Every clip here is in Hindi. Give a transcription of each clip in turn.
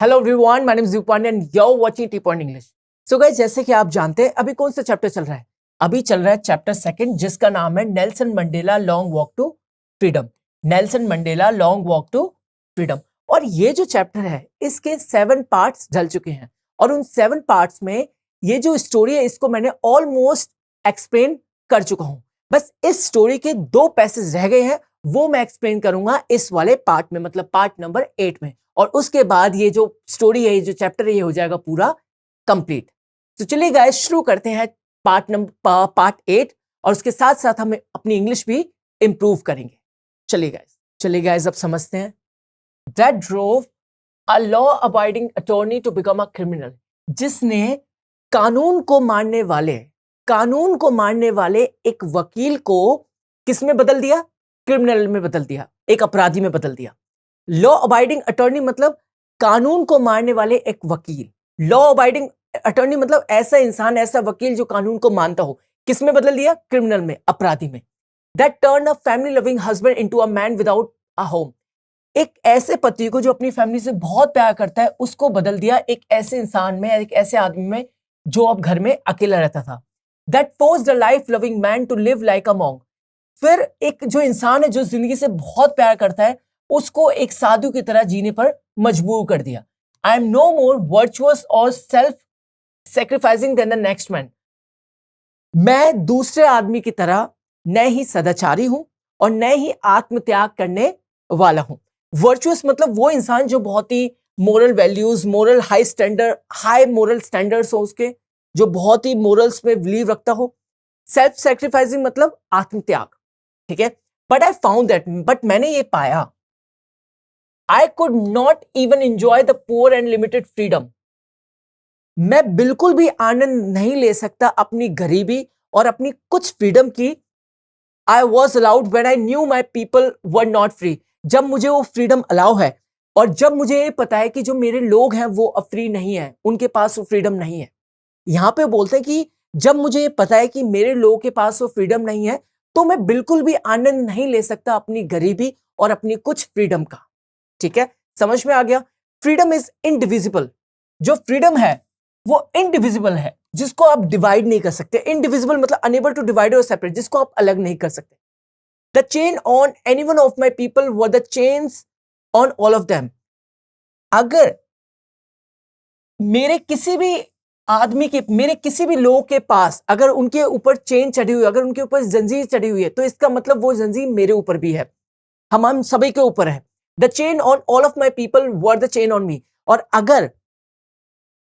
Hello everyone, my name is Deep Pandey and you are watching T point English. So guys, जैसे कि आप जानते हैं अभी कौन सा चैप्टर चल रहा है। अभी चल रहा है चैप्टर सेकंड, जिसका नाम है Nelson Mandela long walk to freedom. Nelson Mandela long walk to freedom. और ये जो चैप्टर है इसके 7 पार्ट्स ढल चुके हैं और उन 7 पार्ट्स में ये जो स्टोरी है इसको मैंने ऑलमोस्ट एक्सप्लेन कर चुका हूं। बस इस स्टोरी के 2 पैसेज रह गए हैं, वो मैं एक्सप्लेन करूंगा इस वाले पार्ट में, मतलब पार्ट नंबर 8 में। और उसके बाद ये जो स्टोरी है, ये जो चैप्टर है, ये हो जाएगा पूरा कंप्लीट। तो चलिए गाइस, शुरू करते हैं पार्ट 8 और उसके साथ साथ हम अपनी इंग्लिश भी इंप्रूव करेंगे। चलिए गाइस, अब समझते हैं। That drove a law abiding attorney to become a criminal. जिसने कानून को मानने वाले एक वकील को किस में बदल दिया? क्रिमिनल में बदल दिया, एक अपराधी में बदल दिया। लॉ अबाइडिंग अटॉर्नी मतलब कानून को मानने वाले एक वकील। लॉ अबाइडिंग अटॉर्नी मतलब ऐसा इंसान, ऐसा वकील जो कानून को मानता हो। किस में बदल दिया? क्रिमिनल में, अपराधी में। That turn a family loving husband into a man without a home. एक ऐसे पति को जो अपनी फैमिली से बहुत प्यार करता है, उसको बदल दिया एक ऐसे इंसान में, एक ऐसे आदमी में जो अब घर में अकेला रहता था। That forced a life loving man to live like a monk. फिर एक जो इंसान है जो जिंदगी से बहुत प्यार करता है, उसको एक साधु की तरह जीने पर मजबूर कर दिया। I am no more virtuous और self sacrificing then the next man. मैं दूसरे आदमी की तरह न ही सदाचारी हूं और न ही आत्मत्याग करने वाला हूं। वर्चुअस मतलब वो इंसान जो बहुत ही moral values, moral high moral standards हो उसके, जो बहुत ही मोरल्स में बिलीव रखता हो। सेल्फ सेक्रीफाइसिंग मतलब आत्मत्याग, ठीक है। बट मैंने ये पाया, I could not even enjoy the poor and limited freedom. मैं बिल्कुल भी आनंद नहीं ले सकता अपनी गरीबी और अपनी कुछ फ्रीडम की। I was allowed when I knew my people were not free. जब मुझे वो फ्रीडम अलाउ है और जब मुझे ये पता है कि जो मेरे लोग हैं वो अब फ्री नहीं है, उनके पास वो फ्रीडम नहीं है। यहां पे बोलते हैं कि जब मुझे ये पता है कि मेरे लोगों के पास वो फ्रीडम नहीं है, तो मैं बिल्कुल भी आनंद नहीं ले सकता अपनी गरीबी और अपनी कुछ फ्रीडम का। ठीक है, समझ में आ गया। Freedom is indivisible. जो फ्रीडम है वो इनडिविजिबल है, जिसको आप डिवाइड नहीं कर सकते। इनडिविजिबल मतलब अनेबल टू डिवाइड और सेपरेट, जिसको आप अलग नहीं कर सकते। The chain on any one of my people were the chains on all of them. अगर मेरे किसी भी मेरे किसी भी लोग के पास अगर उनके ऊपर चेन चढ़ी हुई, अगर उनके ऊपर जंजीर चढ़ी हुई है, तो इसका मतलब वो जंजीर मेरे ऊपर भी है, हम सभी के ऊपर है। The chain on all of my people were the chain on me. और अगर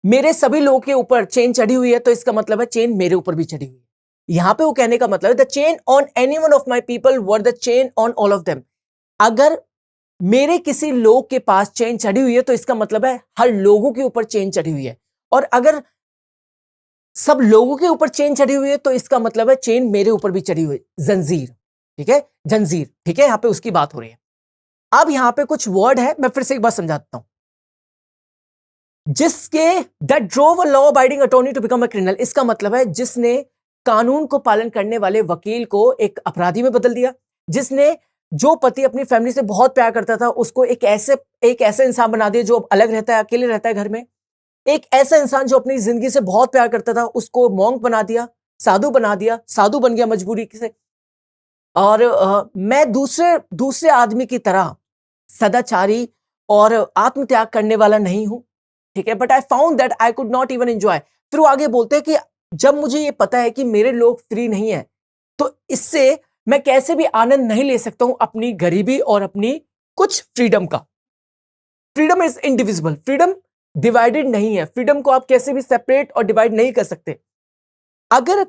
मेरे सभी लोगों के ऊपर चेन चढ़ी हुई है, तो इसका मतलब है चेन मेरे ऊपर भी चढ़ी हुई है। यहां पे वो कहने का मतलब है the chain on any one of my people were the chain on all of them. अगर मेरे किसी लोग के पास चेन चढ़ी हुई है, तो इसका मतलब है हर लोगों के ऊपर चेन चढ़ी हुई है। और अगर सब लोगों के ऊपर चेन चढ़ी हुई है, तो इसका मतलब है चेन मेरे ऊपर भी चढ़ी हुई है। जंजीर, ठीक है, जंजीर, ठीक है, यहां पे उसकी बात हो रही है। अब यहां पे कुछ वर्ड है, मैं फिर से एक बार समझाता हूं। जिसके that drove a law abiding attorney to become a criminal, इसका मतलब है जिसने कानून को पालन करने वाले वकील को एक अपराधी में बदल दिया। जिसने जो पति अपनी फैमिली से बहुत प्यार करता था, उसको एक ऐसे इंसान बना दिया जो अब अलग रहता है, अकेले रहता है घर में। एक ऐसा इंसान जो अपनी जिंदगी से बहुत प्यार करता था, उसको मॉन्क बना दिया, साधु बना दिया, साधु बन गया मजबूरी से। और मैं दूसरे आदमी की तरह सदाचारी और आत्मत्याग करने वाला नहीं हूं, ठीक है। But I found that I could not even enjoy. फिर वो आगे बोलते हैं कि जब मुझे ये पता है कि मेरे लोग फ्री नहीं है, तो इससे मैं कैसे भी आनंद नहीं ले सकता हूं अपनी गरीबी और अपनी कुछ फ्रीडम का। Freedom is indivisible, freedom divided नहीं है। फ्रीडम को आप कैसे भी सेपरेट और डिवाइड नहीं कर सकते। अगर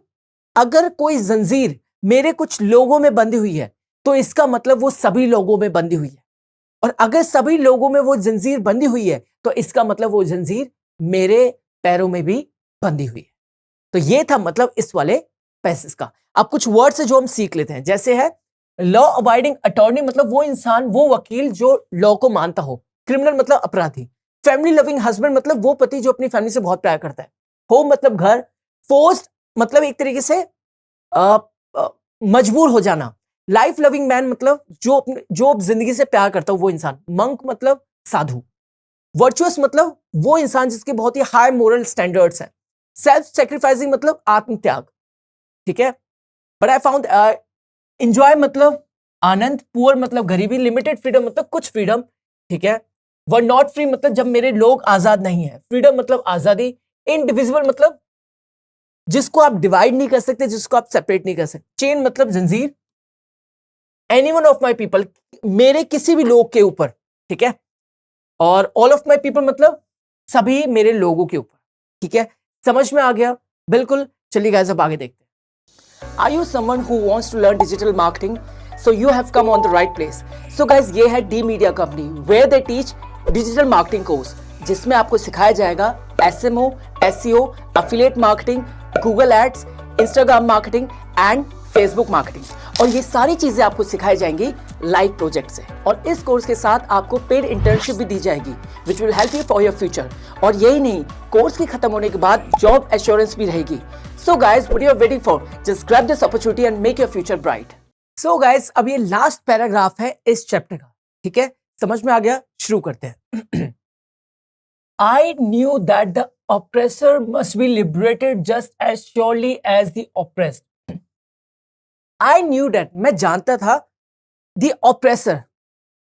अगर कोई जंजीर मेरे कुछ लोगों में बंधी हुई है, तो इसका मतलब वो सभी लोगों में बंधी हुई है। और अगर सभी लोगों में वो जंजीर बंधी हुई है, तो इसका मतलब वो जंजीर मेरे पैरों में भी बंधी हुई है। तो ये था मतलब इस वाले पैसेज का। अब कुछ वर्ड से जो हम सीख लेते हैं, जैसे है लॉ अबाइडिंग अटॉर्नी मतलब वो इंसान, वो वकील जो लॉ को मानता हो। क्रिमिनल मतलब अपराधी। फैमिली लविंग हस्बैंड मतलब वो पति जो अपनी फैमिली से बहुत प्यार करता है। होम मतलब घर। फोर्स्ड मतलब एक तरीके से अ, अ, मजबूर हो जाना। लाइफ लविंग मैन मतलब जो जिंदगी से प्यार करता हो वो इंसान। मंक मतलब साधु। वर्चुअस मतलब वो इंसान जिसके बहुत ही हाई मोरल स्टैंडर्ड्स हैं। सेल्फ सेक्रीफाइसिंग मतलब आत्मत्याग, ठीक है। बट आई फाउंड एंजॉय मतलब आनंद, पुअर मतलब गरीबी, लिमिटेड फ्रीडम मतलब कुछ फ्रीडम, ठीक है। वर नॉट फ्री मतलब जब मेरे लोग आजाद नहीं है। फ्रीडम मतलब आजादी। इनडिविजिबल मतलब जिसको आप डिवाइड नहीं कर सकते, जिसको आप सेपरेट नहीं कर सकते। चेन मतलब जंजीर। Any one of my people, मेरे किसी भी लोग के ऊपर, ठीक है। और ऑल ऑफ माई पीपल मतलब सभी मेरे लोगों के ऊपर, ठीक है। समझ में आ गया? बिल्कुल। चलिए गाइस अब आगे देखते हैं। Are you someone who wants to learn digital marketing? So you have come on the right place. So guys ये है D media company, where they teach digital marketing course, जिसमें आपको सिखाया जाएगा SMO, SEO, affiliate marketing, Google ads, Instagram marketing and Facebook marketing. और ये सारी चीजें आपको सिखाई जाएंगी लाइव प्रोजेक्ट से। और इस कोर्स के साथ आपको पेड इंटर्नशिप भी दी जाएगी which will help you for your future. और यही नहीं, कोर्स के खत्म होने के बाद जॉब एश्योरेंस भी रहेगी। So guys what you are waiting for? Just grab this opportunity and make your future bright. So guys अब ये लास्ट पैराग्राफ है इस चैप्टर का, ठीक है। समझ में आ गया? शुरू करते हैं। I knew that the oppressor must be liberated just as surely as the oppressed. I knew that, मैं जानता था, the oppressor,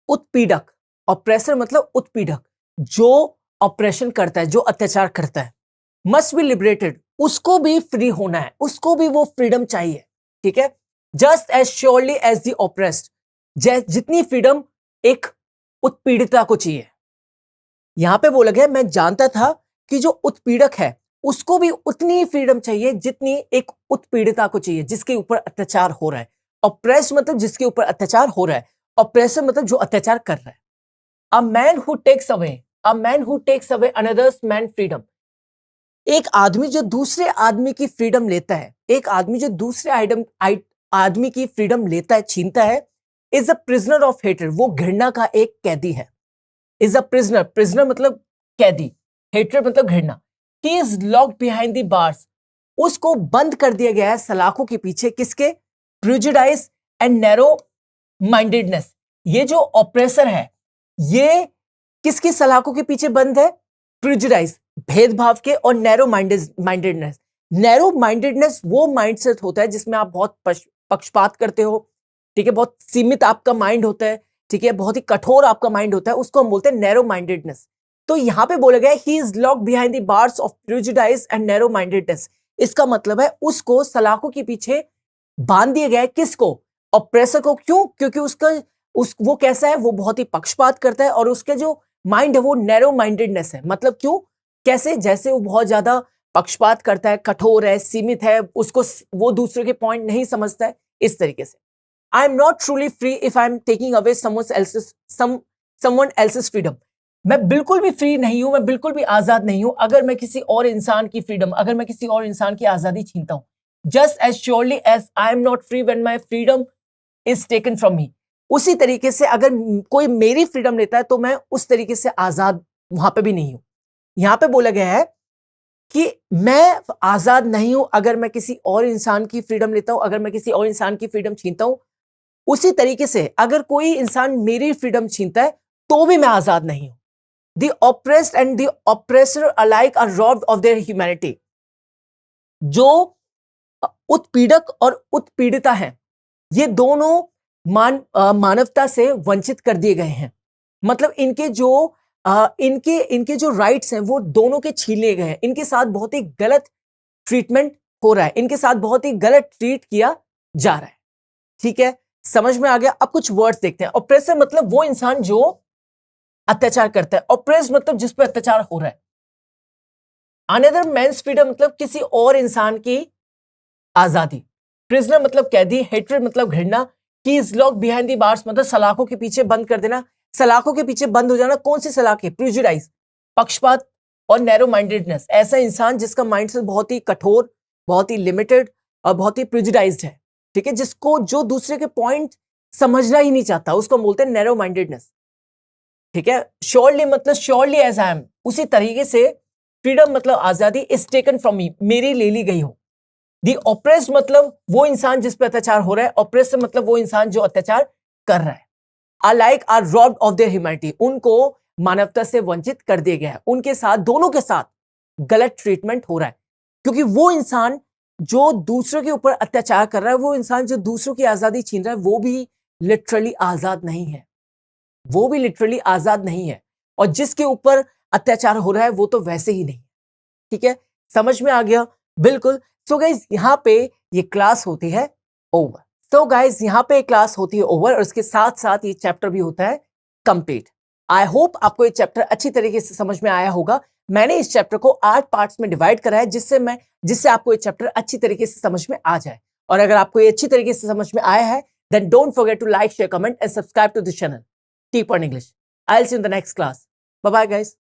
उत्पीड़क, oppressor मतलब उत्पीड़क, जो ऑपरेशन करता है, जो अत्याचार करता है, must be liberated, उसको भी फ्री होना है, उसको भी वो फ्रीडम चाहिए, ठीक है। just as surely as the oppressed, जितनी फ्रीडम एक उत्पीड़िता को चाहिए। यहां पे बोला गया मैं जानता था कि जो उत्पीड़क है उसको भी उतनी ही फ्रीडम चाहिए जितनी एक उत्पीड़िता को चाहिए, जिसके ऊपर अत्याचार हो रहा है। ऑप्रेस मतलब जिसके ऊपर अत्याचार हो रहा है, ऑप्रेसर मतलब जो अत्याचार कर रहा है। A man who takes away another's man freedom, एक आदमी जो दूसरे आदमी की फ्रीडम लेता है, एक आदमी जो दूसरे आदमी की फ्रीडम लेता है, छीनता है, is a prisoner of hatred, वो घृणा का एक कैदी है। इज अ प्रिजनर, प्रिजनर मतलब कैदी, हेट्रेड मतलब घृणा। He is locked behind the bars, उसको बंद कर दिया गया है सलाखों के पीछे। किसके? Prejudice and narrow mindedness. ये जो ऑपरेसर है ये किसकी सलाखों के पीछे बंद है? प्रिजुडाइज, भेदभाव के, और नैरो माइंडेडनेस। नैरो माइंडेडनेस वो माइंडसेट होता है जिसमें आप बहुत पक्षपात करते हो, ठीक है, बहुत सीमित आपका माइंड होता है, ठीक है, बहुत ही कठोर आपका माइंड होता है, उसको हम बोलते हैं नैरो माइंडेडनेस। तो यहां पे बोला गया he is locked behind the bars of prejudice and narrow mindedness. इसका मतलब है उसको सलाखों के पीछे बांध दिया गया है। किसको? ऑप्रेसर को। क्यों? क्योंकि वो कैसा है? वो बहुत ही पक्षपात करता है और उसके जो माइंड है वो नैरो माइंडेडनेस है। मतलब क्यों? कैसे? जैसे वो बहुत ज्यादा पक्षपात करता है, कठोर है, सीमित है, उसको वो दूसरे के पॉइंट नहीं समझता है, इस तरीके से। I am not truly free if I am taking away someone else's freedom. मैं बिल्कुल भी फ्री नहीं हूं, मैं बिल्कुल भी आजाद नहीं हूं अगर मैं किसी और इंसान की फ्रीडम, अगर मैं किसी और इंसान की आजादी छीनता हूं। Just as surely as I am not free when my freedom is taken from me. उसी तरीके से अगर कोई मेरी फ्रीडम लेता है तो मैं उस तरीके से आजाद वहां पे भी नहीं हूं। यहां पे बोला गया है कि मैं आजाद नहीं हूं अगर मैं किसी और इंसान की फ्रीडम लेता हूं, अगर मैं किसी और इंसान की फ्रीडम छीनता हूं। उसी तरीके से अगर कोई इंसान मेरी फ्रीडम छीनता है तो भी मैं आजाद नहीं हूं। The oppressed and the oppressor alike are robbed of their humanity. जो उत्पीड़क और उत्पीड़िता है ये दोनों मानवता से वंचित कर दिए गए हैं। मतलब इनके जो राइट्स हैं वो दोनों के छीन लिए गए हैं। इनके साथ बहुत ही गलत ट्रीटमेंट हो रहा है, इनके साथ बहुत ही गलत ट्रीट किया जा रहा है, ठीक है। समझ में आ गया? अब कुछ वर्ड्स देखते हैं। ऑप्रेसर मतलब वो इंसान जो अत्याचार करता है, ऑप्रेस मतलब जिस पर अत्याचार हो रहा है। अनदर मैन्स फ्रीडम मतलब किसी और इंसान की आजादी। प्रिजनर मतलब कैदी, हेट्रेड मतलब घृणा, he is locked behind the bars मतलब सलाखों के पीछे बंद कर देना। सलाखों के पीछे बंद हो जाना। कौन सी सलाखें? प्रिजुडाइज, पक्षपात, और नैरो माइंडेडनेस, ऐसा इंसान जिसका माइंड से बहुत ही कठोर, बहुत ही लिमिटेड और बहुत ही प्रिजुडाइज्ड है, ठीक है, जिसको जो दूसरे के पॉइंट समझना ही नहीं चाहता, उसको बोलते हैं नैरो माइंडेडनेस, ठीक है। श्योरली मतलब श्योरली एज आई एम, उसी तरीके से फ्रीडम मतलब आजादी, इज टेकन फ्रॉम मी, मेरी ले ली गई हो। दी ऑप्रेस्ड मतलब वो इंसान जिस पर अत्याचार हो रहा है, ऑप्रेस्ड मतलब वो इंसान जो अत्याचार कर रहा है। Are like are robbed of their humanity, उनको मानवता से वंचित कर दिया गया है, उनके साथ, दोनों के साथ गलत ट्रीटमेंट हो रहा है। क्योंकि वो इंसान जो दूसरों के ऊपर अत्याचार कर रहा है, वो इंसान जो दूसरों की आजादी छीन रहा है, वो भी लिटरली आजाद नहीं है, वो भी लिटरली आजाद नहीं है। और जिसके ऊपर अत्याचार हो रहा है वो तो वैसे ही नहीं। ठीक है, समझ में आ गया? बिल्कुल। सो गाइज यहाँ पे ये क्लास होती है ओवर। सो गाइज यहाँ पे क्लास होती है ओवर और इसके साथ साथ ये चैप्टर भी होता है कंप्लीट। आई होप आपको ये चैप्टर अच्छी तरीके से समझ में आया होगा। मैंने इस चैप्टर को 8 पार्ट्स में डिवाइड करा है जिससे आपको ये चैप्टर अच्छी तरीके से समझ में आ जाए। और अगर आपको ये अच्छी तरीके से समझ में आया है, then don't forget to like, share, comment and subscribe to the channel. Keep on English. I'll see you in the next class. Bye bye guys.